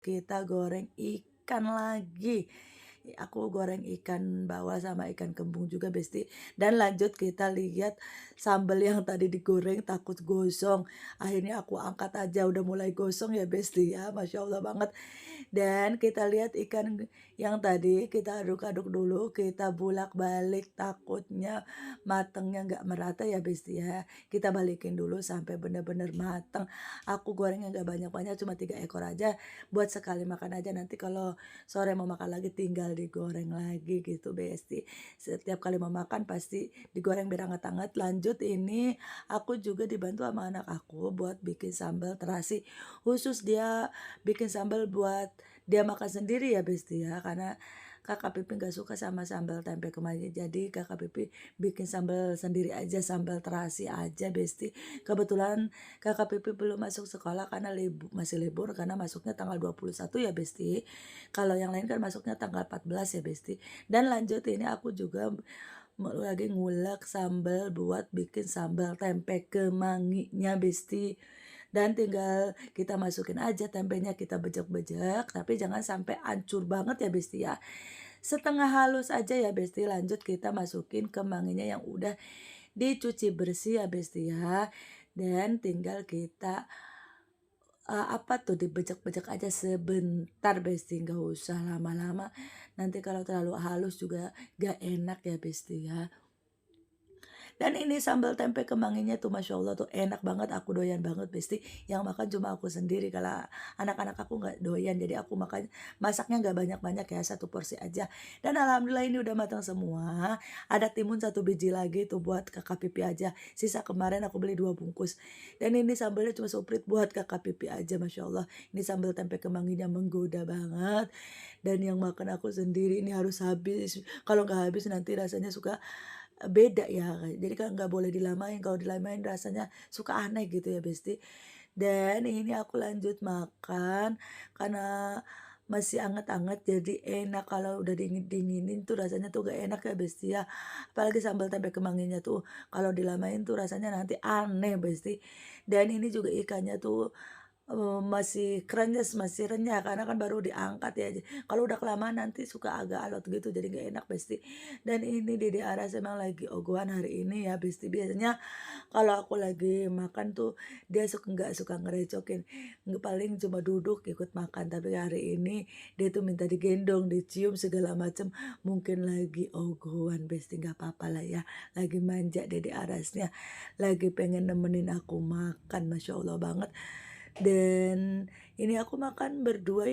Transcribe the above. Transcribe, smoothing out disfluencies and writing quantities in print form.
kita goreng ikan lagi. Aku goreng ikan bawal sama ikan kembung juga Besti. Dan lanjut kita lihat sambal yang tadi digoreng takut gosong. Akhirnya aku angkat aja udah mulai gosong ya Besti ya. Masya Allah banget. Dan kita lihat ikan yang tadi kita aduk-aduk dulu, kita bolak-balik takutnya matangnya nggak merata ya Besti ya. Kita balikin dulu sampai benar-benar matang. Aku gorengnya nggak banyak-banyak, cuma 3 ekor aja buat sekali makan aja. Nanti kalau sore mau makan lagi tinggal digoreng lagi gitu Besti. Setiap kali mau makan pasti digoreng biar hangat-hangat. Lanjut ini aku juga dibantu sama anak aku buat bikin sambal terasi. Khusus dia bikin sambal buat dia makan sendiri ya Besti ya, karena Kakak Pipi nggak suka sama sambal tempe kemangi, jadi Kakak Pipi bikin sambal sendiri aja, sambal terasi aja Besti. Kebetulan Kakak Pipi belum masuk sekolah karena masih libur karena masuknya tanggal 21 ya Besti. Kalau yang lain kan masuknya tanggal 14 ya Besti. Dan lanjut ini aku juga lagi ngulek sambal buat bikin sambal tempe kemanginya Besti. Dan tinggal kita masukin aja tempenya, kita bejek-bejek, tapi jangan sampai hancur banget ya Besti ya. Setengah halus aja ya Besti, lanjut kita masukin kemanginya yang udah dicuci bersih ya Besti ya. Dan tinggal kita apa tuh, dibejek-bejek aja sebentar Besti, nggak usah lama-lama. Nanti kalau terlalu halus juga gak enak ya Besti ya. Dan ini sambal tempe kemanginya tuh Masya Allah tuh enak banget, aku doyan banget Besti. Yang makan cuma aku sendiri, kalau anak-anak aku nggak doyan. Jadi aku makan masaknya nggak banyak-banyak ya, 1 porsi aja. Dan alhamdulillah ini udah matang semua. Ada timun 1 biji lagi tuh buat Kakak Pipi aja. Sisa kemarin aku beli 2 bungkus. Dan ini sambalnya cuma suprit buat Kakak Pipi aja Masya Allah. Ini sambal tempe kemanginya menggoda banget. Dan yang makan aku sendiri ini harus habis. Kalau nggak habis nanti rasanya suka beda ya, jadi kan nggak boleh dilamain, kalau dilamain rasanya suka aneh gitu ya Besti. Dan ini aku lanjut makan, karena masih anget-anget jadi enak, kalau udah dingin-dinginin tuh rasanya tuh gak enak ya Besti ya. Apalagi sambal tempe kemanginya tuh kalau dilamain tuh rasanya nanti aneh Besti. Dan ini juga ikannya tuh masih krenyes, masih renyah karena kan baru diangkat ya. Kalau udah kelamaan nanti suka agak alot gitu jadi nggak enak Besti. Dan ini Dede Aras emang lagi ogohan hari ini ya Besti. Biasanya kalau aku lagi makan tuh dia nggak suka ngerecokin, nggak, paling cuma duduk ikut makan. Tapi hari ini dia tuh minta digendong, dicium segala macam. Mungkin lagi ogohan Besti, nggak apa-apa lah ya. Lagi manja Dede Arasnya, lagi pengen nemenin aku makan, Masya Allah banget. Dan ini aku makan berdua